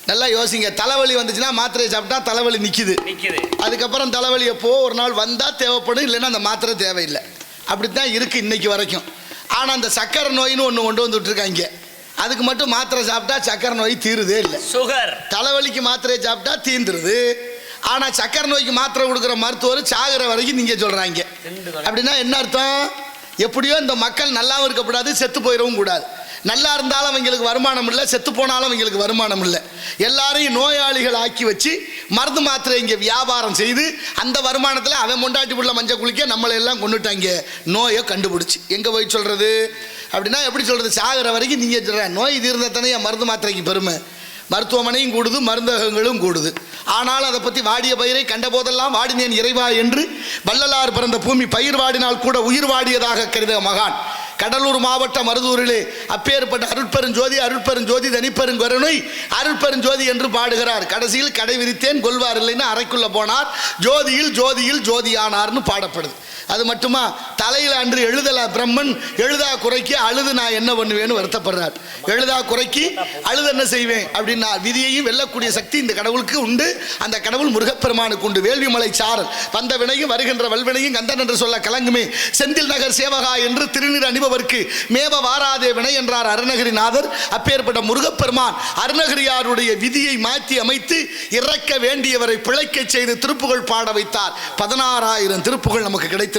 நல்லா யோசிங்க. தலைவலி வந்துச்சுன்னா மாத்திரையை சாப்பிட்டா தலைவலி நிற்கிது. அதுக்கப்புறம் தலைவலி எப்போ ஒரு நாள் வந்தால் தேவைப்படும், இல்லைன்னா அந்த மாத்திரை தேவையில்லை. அப்படித்தான் இருக்குது இன்னைக்கு வரைக்கும். ஆனால் அந்த சக்கரை நோயின்னு ஒன்று கொண்டு வந்துட்டுருக்காங்க. அதுக்கு மட்டும் மாத்திரை சாப்பிட்டா சக்கரை நோய் தீருதே இல்லை. சுகர் தலைவலிக்கு மாத்திரையை சாப்பிட்டா தீந்துருது. ஆனால் சக்கரை நோய்க்கு மாத்திரை கொடுக்குற மருத்துவர் சாகிற வரைக்கும் நீங்கள் சொல்கிறாங்க. அப்படின்னா என்ன அர்த்தம்? எப்படியோ இந்த மக்கள் நல்லாவும் இருக்கக்கூடாது, செத்து போயிடவும் கூடாது. நல்லா இருந்தாலும் அவங்களுக்கு வருமானம் இல்லை, செத்து போனாலும் அவங்களுக்கு வருமானம் இல்லை. எல்லாரையும் நோயாளிகள் ஆக்கி வச்சு மருந்து மாத்திரை இங்கே வியாபாரம் செய்து அந்த வருமானத்தில் அவன் மொண்டாட்டி உள்ள மஞ்சள் குளிக்க நம்மளை எல்லாம் கொண்டுட்டாங்க. நோயை கண்டுபிடிச்சி எங்கே போய் சொல்கிறது? அப்படின்னா எப்படி சொல்கிறது? சாகிற வரைக்கும் நீங்கள் சொல்கிற நோய் தீர்ந்தத்தானே மருந்து மாத்திரைக்கு பெருமை. மருத்துவமனையும் கூடுது, மருந்தகங்களும் கூடுது. ஆனாலும் அதை பற்றி வாடிய பயிரை கண்ட போதெல்லாம் வாடினேன் இறைவா என்று வள்ளலார் பிறந்த பூமி பயிர் வாடினால் கூட உயிர் வாடியதாக கருத மகான். கடலூர் மாவட்டம் மருதூரிலே அப்பேற்பட்ட அருட்பெருஞ்சோதி அருட்பெருஞ்சோதி தனிப்பெருங்கருணை அருட்பெருஞ்சோதி என்று பாடுகிறார். கடைசியில் கடை விரித்தேன் கொல்வார் இல்லைன்னு அறைக்குள்ள போனார். ஜோதியில் ஜோதியில் ஜோதியானார்னு பாடப்படுது. அது மட்டுமா? தலையில் அன்று எழுதலா பிரம்மன் எழுதா குறைக்கு அழுது நான் என்ன பண்ணுவேன்னு வருத்தப்படுறார். எழுதா குறைக்கு அழுது என்ன செய்வேன் அப்படின்னா விதியையும் வெல்லக்கூடிய சக்தி இந்த கடவுளுக்கு உண்டு. அந்த கடவுள் முருகப்பெருமானுக்கு உண்டு. வேள்விமலை சாரல் வந்த வினையும் வருகின்ற வல்வினையும் கந்தன் என்று சொல்ல கலங்குமே செந்தில் நகர் சேவகா என்று திருநீர் அணிபவர்க்கு மேவ வாராதே வினை என்றார் அருணகிரிநாதர். அப்பேற்பட்ட முருகப்பெருமான் அருணகிரியாருடைய விதியை மாற்றி அமைத்து இறக்க வேண்டியவரை பிழைக்க செய்து திருப்புகழ் பாட வைத்தார். 16,000 திருப்புகழ் நமக்கு கிடைத்திருக்கு.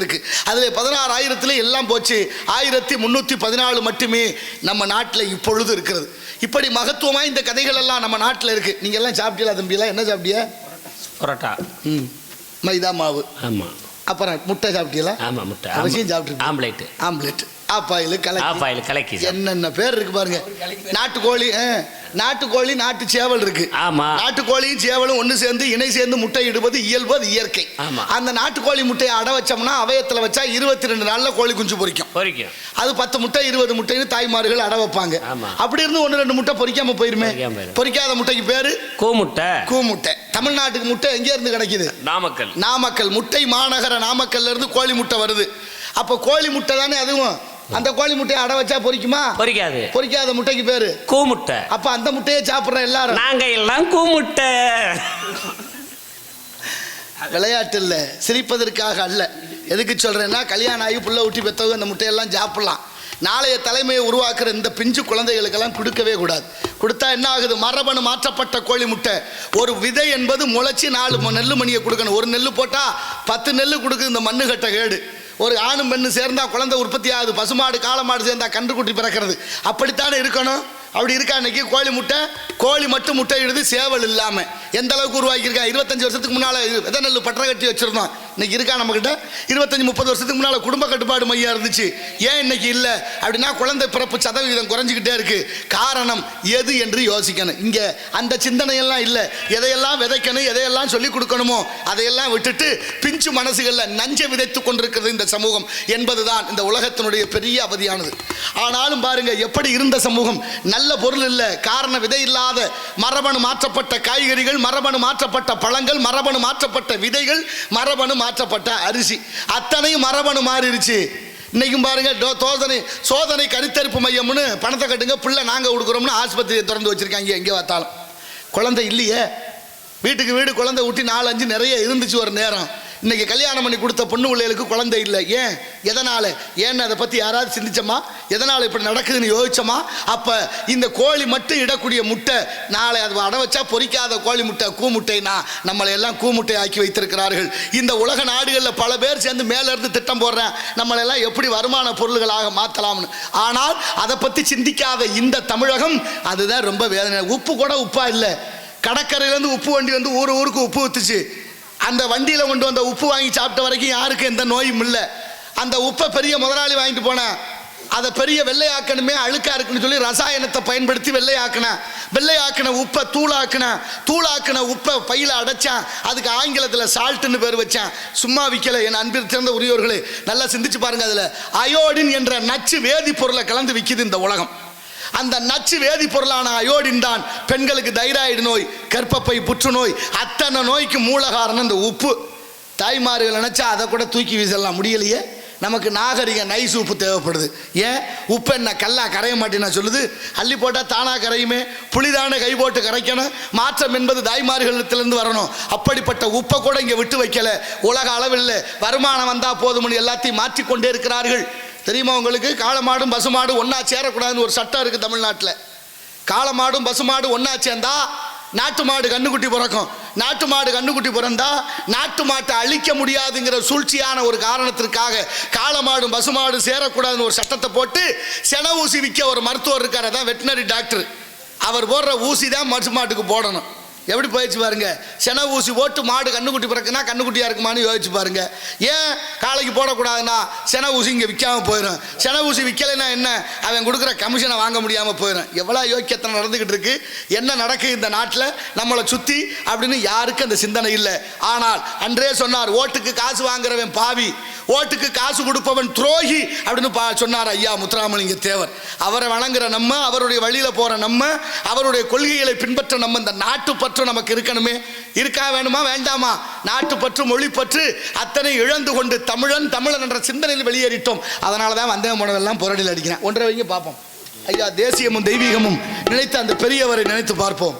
அதில் 16,000 எல்லாம் போச்சு. 1314 மட்டுமே நம்ம நாட்டில் இப்பொழுது இருக்கிறது. இப்படி மகத்துவமாக இந்த கதைகள் எல்லாம் நம்ம நாட்டில் இருக்கு. நீங்க எல்லாம் சாப்பிட்டீங்களா தம்பியெல்லாம்? என்ன சாப்பிட்டியா? பரோட்டா, மைதா மாவு, ஆமாம். அப்புறம் முட்டை சாப்பிட்டீங்களா? ஆமாம், முட்டை அவசியம் சாப்பிட்டு. ஆம்லேட், ஆப்பாயில் கலக்கி என்னென்ன பேர் இருக்கு பாருங்க. நாட்டுக்கோழி நாட்டு சேவல் இருக்கு. ஆமா, நாட்டுக்கோழியும் சேவலும் ஒன்று சேர்ந்து இணை சேர்ந்து முட்டை இடுவது இயல்பு, அது இயற்கை. அந்த நாட்டுக்கோழி முட்டையை அடை வச்சோம்னா அவயத்தில் வச்சா 22 நாள்ல கோழி குஞ்சு பொரிக்கும். அது 10 முட்டை 20 முட்டைன்னு தாய்மார்கள் அடை வைப்பாங்க. அப்படி இருந்து 1-2 முட்டை பொரிக்காம போயிருமே. பொரிக்காத முட்டைக்கு பேரு கூமுட்டை. தமிழ்நாட்டுக்கு முட்டை எங்க இருந்து கிடைக்குது? நாமக்கல் முட்டை மாநகர நாமக்கல்ல இருந்து கோழி முட்டை வருது. அப்ப கோழி முட்டை தானே அதுவும். அந்த கோழி முட்டையை அடை வச்சா பொரிக்குமா? பொரிக்காத முட்டைக்கு பேரு கூமுட்டை. அப்ப அந்த முட்டையை சாப்பிடுற எல்லாரும் நாங்க எல்லாம் கூமுட்டை. விளையாட்டு இல்ல, சிரிப்பதற்காக அல்ல. எதுக்கு சொல்றேன்னா கல்யாணம் ஆகி புள்ள ஊட்டி பெற்றவங்க அந்த முட்டையெல்லாம் சாப்பிடலாம். நாளைய தலைமையை உருவாக்குற இந்த பிஞ்சு குழந்தைகளுக்கெல்லாம் கொடுக்கவே கூடாது. கொடுத்தா என்ன ஆகுது? மரபணு மாற்றப்பட்ட கோழி முட்டை. ஒரு விதை என்பது முளைச்சி 4 நெல்லு மணியை கொடுக்கணும். ஒரு நெல்லு போட்டா 10 நெல்லு கொடுக்குது இந்த மண்ணு கட்ட கேடு. ஒரு ஆணும் பெண்ணு சேர்ந்தா குழந்தை உற்பத்தி ஆகுது. பசுமாடு காளமாடு சேர்ந்தா கன்றுக்குட்டி பிறக்கிறது. அப்படித்தானே இருக்கணும். அப்படி இருக்கா? இன்னைக்கு கோழி மட்டும் முட்டை இடுது, சேவல் இல்லாம. எந்த அளவுக்கு உருவாக்கியிருக்கா? 25 வருஷத்துக்கு முன்னால விதை நெல் பற்ற கட்டி வச்சிருந்தோம். இன்னைக்கு இருக்கா நம்ம கிட்ட? 25-30 வருஷத்துக்கு முன்னால குடும்ப கட்டுப்பாடு மையம் இருந்துச்சு. ஏன் இன்னைக்கு இல்லை அப்படின்னா குழந்தை பிறப்பு சதவீதம் குறைஞ்சிக்கிட்டே இருக்கு. காரணம் எது என்று யோசிக்கணும். இங்க அந்த சிந்தனையெல்லாம் இல்லை. எதையெல்லாம் விதைக்கணும், எதையெல்லாம் சொல்லிக் கொடுக்கணுமோ அதையெல்லாம் விட்டுட்டு பிஞ்சு மனசுகளில் நஞ்சை விதைத்துக் கொண்டிருக்கிறது இந்த சமூகம் என்பதுதான் இந்த உலகத்தினுடைய பெரிய அவதியானது. ஆனாலும் பாருங்க எப்படி இருந்த சமூகம். நல்ல பொருள் இல்லை. காரணம் விதை இல்லாத மரபணு மாற்றப்பட்ட காய்கறிகள், மரபணு மாற்றப்பட்ட பழங்கள், மரபணு மாற்றப்பட்ட விதைகள், மரபணு மாற்றப்பட்ட அரிசி, அத்தனையும் மரபணு மாறிடுச்சு. இன்னைக்கும் பாருங்க சோதனை கருத்தரிப்பு மையம்னு பணத்தை கட்டுங்க பிள்ளை நாங்கள் கொடுக்குறோம்னு ஆஸ்பத்திரியை திறந்து வச்சிருக்காங்க. எங்கே பார்த்தாலும் குழந்தை இல்லையே. வீட்டுக்கு வீடு குழந்தை ஊட்டி 4-5 நிறைய இருந்துச்சு ஒரு நேரம். இன்னைக்கு கல்யாணம் பண்ணி கொடுத்த பொண்ணு பிள்ளைகளுக்கு குழந்தை இல்லை. ஏன்? எதனால? ஏன்னு அதை பற்றி யாராவது சிந்திச்சோமா? எதனால் இப்படி நடக்குதுன்னு யோசிச்சோமா? அப்போ இந்த கோழி மட்டும் இடக்கூடிய முட்டை நாளை அது அடை வச்சா பொரிக்காத கோழி முட்டை கூமுட்டைனா நம்மளை எல்லாம் கூமுட்டை ஆக்கி வைத்திருக்கிறார்கள். இந்த உலக நாடுகளில் பல பேர் சேர்ந்து மேலேருந்து திட்டம் போடுறேன் நம்மளெல்லாம் எப்படி வருமான பொருள்களாக மாற்றலாம்னு. ஆனால் அதை பற்றி சிந்திக்காத இந்த தமிழகம் அதுதான் ரொம்ப வேதனை. உப்பு கூட உப்பா இல்லை. கடற்கரையிலேருந்து உப்பு வண்டி வந்து ஊருக்கு உப்பு ஊற்றுச்சு. அந்த வண்டியில் கொண்டு வந்த உப்பு வாங்கி சாப்பிட்ட வரைக்கும் யாருக்கும் எந்த நோயும் இல்லை. அந்த உப்பை பெரிய முதலாளி வாங்கிட்டு போனேன். அதை பெரிய வெள்ளையாக்கணுமே, அழுக்கா இருக்குன்னு சொல்லி ரசாயனத்தை பயன்படுத்தி வெள்ளையாக்கின உப்பை தூளாக்கின உப்பை பையில அடைச்சான். அதுக்கு ஆங்கிலத்தில் சால்ட்டுன்னு பேர் வச்சான். சும்மா விற்கல. என் அன்பில் சிறந்த உரியவர்களே நல்லா சிந்திச்சு பாருங்க. அதில் அயோடின் என்ற நச்சு வேதிப்பொருளை கலந்து விற்கிது இந்த உலகம். அந்த நச்சு வேதிப்பொருளான அயோடின் தான் பெண்களுக்கு தைராய்டு நோய், கர்ப்பப்பை புற்றுநோய், அத்தனை நோய்க்கு மூல காரணம் இந்த உப்பு. தாய்மார்கள் நினைச்சா அதை கூட தூக்கி வீசலாம் முடியலையே. நமக்கு நாகரிக நைஸ் உப்பு தேவைப்படுது. ஏன் உப்பு என்ன கல்லா கரைய மாட்டேன்னா சொல்லுது? அள்ளி போட்டால் தானாக கரையுமே. புளிதான கை போட்டு கரைக்கணும். மாற்றம் என்பது தாய்மார்களிடத்திலிருந்து வரணும். அப்படிப்பட்ட உப்பை கூட இங்கே விட்டு வைக்கல. உலக அளவில் வருமானம் வந்தால் போதும்னு எல்லாத்தையும் மாற்றிக்கொண்டே இருக்கிறார்கள். தெரியுமா உங்களுக்கு? காளமாடும் பசுமாடும் ஒன்றா சேரக்கூடாதுன்னு ஒரு சட்டம் இருக்குது தமிழ்நாட்டில். காளமாடும் பசுமாடு ஒன்றா சேர்ந்தா நாட்டு மாடு கண்ணுக்குட்டி பிறக்கும். நாட்டு மாடு கண்ணுக்குட்டி பிறந்தா நாட்டு மாட்டை அழிக்க முடியாதுங்கிற சூழ்ச்சியான ஒரு காரணத்திற்காக காளமாடும் பசுமாடும் சேரக்கூடாதுன்னு ஒரு சட்டத்தை போட்டு சென ஊசி விற்க ஒரு மருத்துவர் இருக்கார். அதான் வெட்டினரி டாக்டர். அவர் போடுற ஊசி தான் பசுமாட்டுக்கு போடணும். எப்படி போயிடுச்சு பாருங்க. சென ஊசி போட்டு மாடு கண்ணுக்குட்டி பிறக்குன்னா கண்ணுக்குட்டியாக இருக்குமான்னு யோசிச்சு பாருங்க. ஏன் காளைக்கு போடக்கூடாதுன்னா சென ஊசி இங்கே விற்காமல் போயிடும். சென ஊசி விற்கலைன்னா என்ன? அவன் கொடுக்குற கமிஷனை வாங்க முடியாமல் போயிடும். எவ்வளோ யோக்கியத்தனை நடந்துக்கிட்டு இருக்கு. என்ன நடக்குது இந்த நாட்டில் நம்மளை சுற்றி அப்படின்னு யாருக்கும் அந்த சிந்தனை இல்லை. ஆனால் அன்றே சொன்னார், ஓட்டுக்கு காசு வாங்குறவன் பாவி, ஓட்டுக்கு காசு கொடுப்பவன் துரோகி அப்படின்னு சொன்னார் ஐயா முத்துராமலிங்க தேவர். அவரை வணங்குற நம்ம, அவருடைய வழியில் போகிற நம்ம, அவருடைய கொள்கைகளை பின்பற்ற நம்ம, இந்த நாட்டு பற்று நமக்கு இருக்கணுமே. இருக்கா வேணுமா வேண்டாமா? நாட்டு பற்று மொழி பற்று அத்தனை இழந்து கொண்டு தமிழன் தமிழன் என்ற சிந்தனையில் வெளியேறிட்டோம். அதனால தான் வந்தே போனவெல்லாம் புரடியில் அடிக்கிறேன். ஒன்றை வைங்க பார்ப்போம். ஐயா தேசியமும் தெய்வீகமும் நினைத்த அந்த பெரியவரை நினைத்து பார்ப்போம்.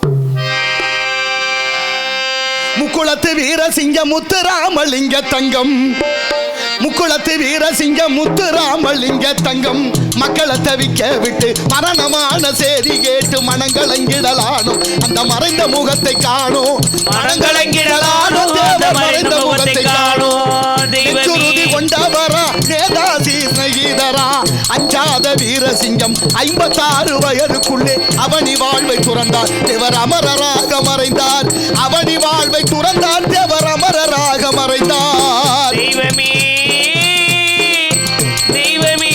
முக்குளத்து வீரசிங்க முத்துராமலிங்க தங்கம், முக்குளத்து வீரசிங்க முத்துராமலிங்க தங்கம், மக்களை தவிக்க விட்டு மரணமான செய்தி கேட்டு மனங்களங்கிடலானும் அந்த மறைந்த முகத்தை காணும். மனங்களங்கிடலானும் மறைந்த முகத்தை காணும். நெச்சுறுதி கொண்டவரா நேதாசி ஸ்நேகிதரா அஞ்சாத வீரசிங்கம் 56 வயதுக்குள்ளே அவனி வாழ்வை துறந்தார். தேவர் அமரராக மறைந்தார். அவனி வாழ்வை துறந்தார். தேவர் அமரராக மறைந்தார். தெய்வமே தெய்வமே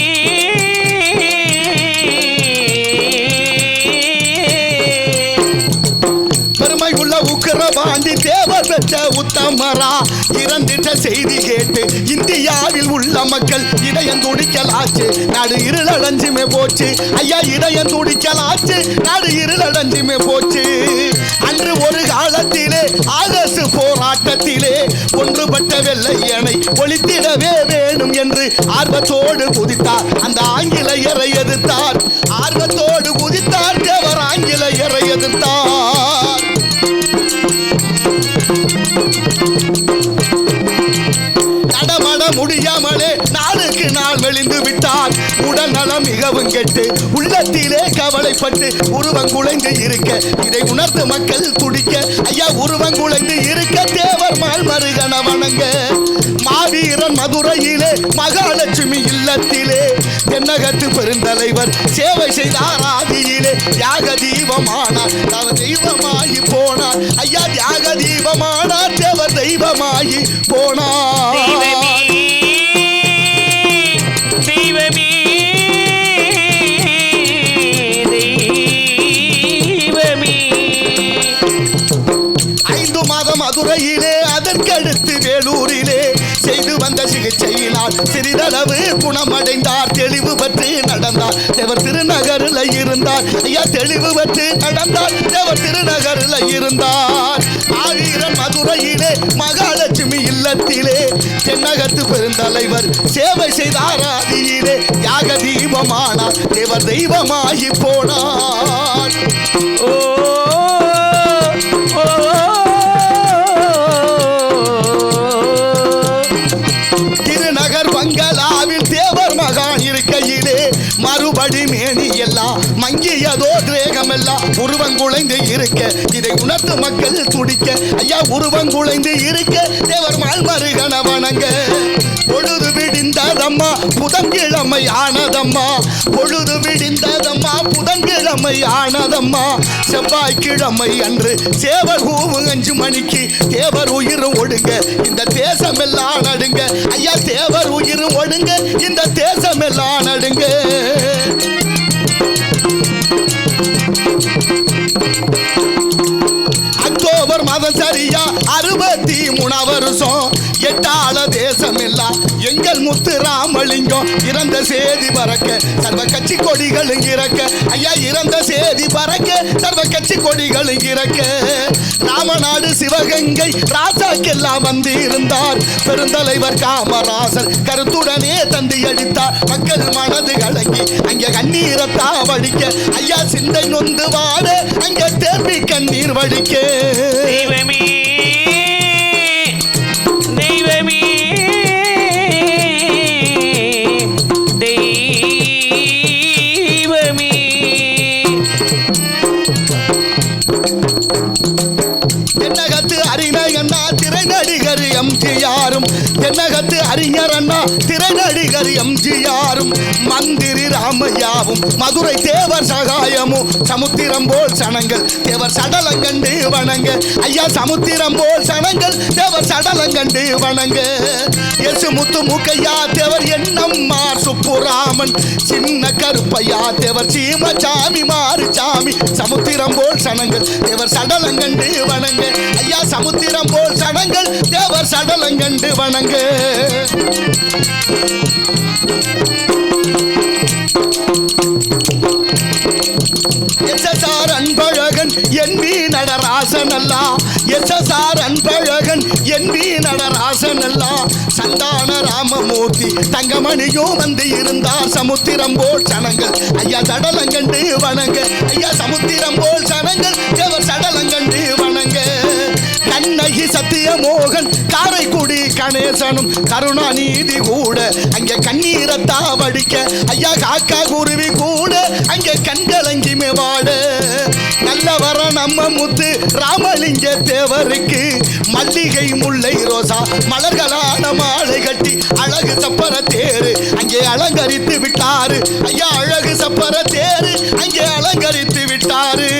பெருமை உள்ள உக்கிரபாண்டி தேவர் பெற்ற உத்தமரா இறந்திட்ட செய்தி கேட்டு இந்தியாவில் உள்ள மக்கள் இதயம் துடிக்கலாச்சு. நாடு இருளடைஞ்சுமே போச்சு. ஐயா இதயம் துடிக்கலாச்சு. நாடு இருளடைஞ்சுமே போச்சு. அன்று ஒரு காலத்திலே ஆகஸ்ட் போராட்டத்திலே ஒன்றுபட்ட வெள்ளையனை ஒழித்திடவே வேணும் என்று ஆர்வத்தோடு குதித்தார். அந்த ஆங்கிலேயரை எதிர்த்தார். ஆர்வத்தோடு குதித்தார். தேவர் ஆங்கிலேயரை எதிர்த்தார். நடமாட முடியாமலே நாளுக்கு நாள் மெலிந்து விட்டார். உடல் நலம் மிகவும் கெட்டு உள்ளத்திலே கவலைப்பட்டு உருவங்குலைந்து இருக்க இதை உணர்ந்து மக்கள் துடிக்க ஐயா உருவங்குலைந்து இருக்க தேவர் மால் மருகன வணங்க. மாவீரன் மதுரையிலே மகாலட்சுமி இல்லத்திலே தென்னகத்து பெருந்தலைவர் சேவை செய்தார். ஆதியிலே தியாக தீபமானார். அவர் தெய்வமாகி போனார். ஐயா தியாக தீபமானார். தேவர் தெய்வமாகி போனார். தெய்வமே தெய்வமே 5 மாதம் மதுரையிலே அதற்கடுத்து வேலூரிலே செய்து வந்த சிகிச்சையினால் சிறிதளவு குணமடைந்தார். தெளிவு பெற்று நடந்தார். தேவர் திருநகரில் இருந்தார். ஐயா தெளிவு பெற்று நடந்தார். தேவர் திருநகரில் இருந்தார். ஆவீரன் மதுரையிலே மகாலட்சுமி இல்லத்திலே தென்னகத்து பெருந்தலைவர் சேவை செய்தார். ஆதியிலே யாக தீபமானார். தேவர் தெய்வமாகி போனார். ஓ திருநகர் பங்களாவில் தேவர் மகான் இருக்கையிலே மறுபடி மேனி எல்லாம் மங்கியதோ திரேகம் எல்லாம் உருவங்குலைந்து இருக்க இதை உணர்த்து மக்கள் துடிக்க ஐயா உருவங்குலைந்து இருக்க தேவர் மால் மருகன வணங்க. பொழுது விடிந்ததம்மா புதன்கிழமை ஆனதம்மா. பொழுது விடிந்ததம்மா புதன்கிழமை ஆனதம்மா. செவ்வாய்க்கிழமை அன்று சேவர் கூவு 5 மணிக்கு தேவர் உயிரும் ஒடுங்க இந்த தேசம் எல்லாம் நடுங்க. ஐயா தேவர் உயிரும் ஒடுங்க இந்த தேசம் எல்லாம் நடுங்க. அக்டோபர் மாதம் சரியா 63 வருஷம் எட்டாள தேசம் எல்லாம் எங்கள் முத்து ராமலிங்கம் இறந்த சேதி பறக்க சர்வ கட்சி கொடிகளும் இறக்க ஐயா இறந்த சேதி பறக்க சர்வ கட்சி கொடிகளும் இறக்க ராமநாடு சிவகங்கை ராசாக்கெல்லாம் வந்து இருந்தார் பெருந்தலைவர் காமராசர் கருத்துடனே தந்தி அடித்தார் மக்கள் மனது கலங்கி அங்கே கண்ணீரத்தா வடிக்க ஐயா சிந்தை நொந்து வாட அங்கே தேர்வி கண்ணீர் வடிக்க தெய்வமே தெய்வமே தெய்வமே தென்னகத்து அறிஞர் அண்ணா திரைநடிகர் எம்ஜிஆரும் தென்னகத்து அறிஞர் அண்ணா திரைநடிகர் எம்ஜிஆரும் மந்திரி ராமையாவும் மதுரை தேவர் சகாயமும் சமுத்திரம் போல் சனங்கள் தேவர் சடலங்கண்டு வணங்க ஐயா சமுத்திரம் போல் சனங்கள் தேவர் சடலங்கண்டு வணங்க எசு முத்து முக்கையா தேவர் எண்ணம்மார் சுப்புராமன் சின்ன கருப்பையா தேவர் சீமச்சாமி மாறுசாமி சமுத்திரம் போல் சனங்கள் தேவர் சடலங்கண்டு வணங்க ஐயா சமுத்திரம் போல் சனங்கள் தேவர் சடலங்கண்டு வணங்க எஸ்எஸ்ஆர் அன்பழகன் என்பி நடராசன் அல்லா எஸ்எஸ்ஆர் அன்பழகன் என்பி நடராசன் அல்லா சந்தான ராமமூர்த்தி தங்கமணியும் வந்து இருந்தார் சமுத்திரம் போல் சனங்கள் ஐயா சடலங்கண்டு வணங்க ஐயா சமுத்திரம் போல் சனங்கள் தேவர் சடலங்கண்டு வணங்க கண்ணகி சத்தியமோகன் காரைக்குடி கணேசனும் கருணாநிதி கூட அங்கே கண்ணீரத்தா வடிக்க ஐயா காக்கா குருவி கூட அங்கே கண்கலங்கி மேவாட நல்லவர நம்ம முத்து ராமலிங்க தேவருக்கு மல்லிகை முல்லை ரோசா மலர்களான மாலை கட்டி அழகு சப்பர தேரு அங்கே அலங்கரித்து விட்டாரு ஐயா அழகு சப்பர தேரு அங்கே அலங்கரித்து விட்டாரு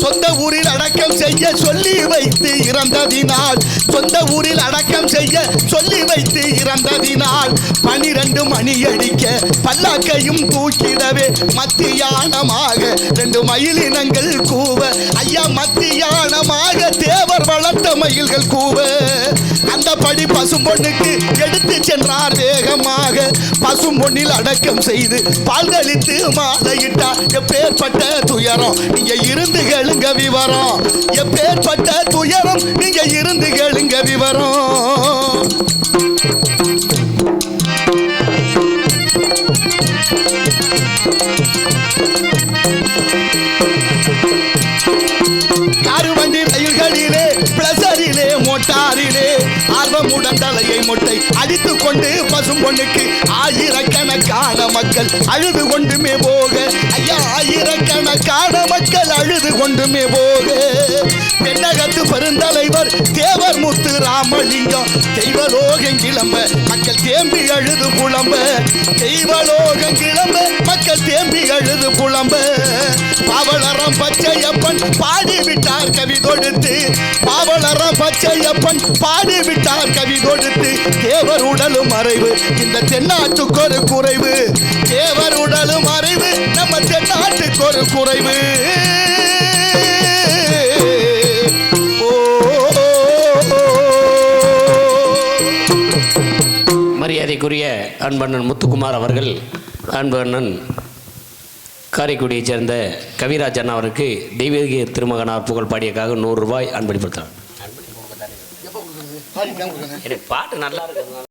சொந்த ஊரில் அடக்கம் செய்ய சொல்லி வைத்து இறந்ததினால் சொந்த ஊரில் அடக்கம் செய்ய சொல்லி வைத்து இறந்ததினால் 12 மணி அடிக்க பல்லாக்கையும் தூக்கிடவே மத்தியானமாக 2 மயிலினங்கள் கூவ ஐயா மத்தியானமாக தேவர் வளர்த்த மயில்கள் கூவ அந்த படி பசும்பொண்ணுக்கு எடுத்து சென்றார் வேகமாக பசும்பொன்னில் அடக்கம் செய்து பால்களித்து மாலையிட்டார் எப்பேற்பட்ட துயரம் நீங்க இருந்து கேளுங்க விவரம் எப்பேற்பட்ட துயரம் நீங்க இருந்து கேளுங்க விவரம் காருவண்டி ரயில்களிலே பிளஸரிலே மோட்டாரிலே ஆர்வமுடன் தலையை மொட்டை அடித்து கொண்டு பசும்பொண்ணுக்கு ஆயிரக்கணக்கான மக்கள் அழுது கொண்டுமே போக ஐயா ஆயிரக்கணக்கான மக்கள் அழுது கொண்டுமே போக தென்னகத்து பெருந்தலைவர் தேவர் முத்து ராமலிங்கம் தெய்வலோகம் கிளம்ப மக்கள் தேம்பி அழுது புலம்ப தெய்வலோகம் கிளம்ப மக்கள் தேம்பி அழுது புலம்ப பாவலரம் பச்சையப்பன் பாடிவிட்டார் கவி தொடுத்து பாவலரம் பச்சையப்பன் பாடிவிட்டார் கவி தொடுத்து தேவர் உடலும் மறைவு இந்த தென்னாட்டுக்கு ஒரு குறைவு தேவர் உடலும் மறைவு நம்ம தென்னாட்டுக்கு ஒரு குறைவு மரியாதைக்குரிய அன்பண்ணன் முத்துக்குமார் அவர்கள் அன்பண்ணன் காரைக்குடியைச் சேர்ந்த கவிராஜ் அண்ணா அவருக்கு தெய்வீக திருமகனார் புகழ் பாடியக்காக 100 ரூபாய் அன்பளிப்படுத்தார். பாட்டு நல்லா இருக்கு.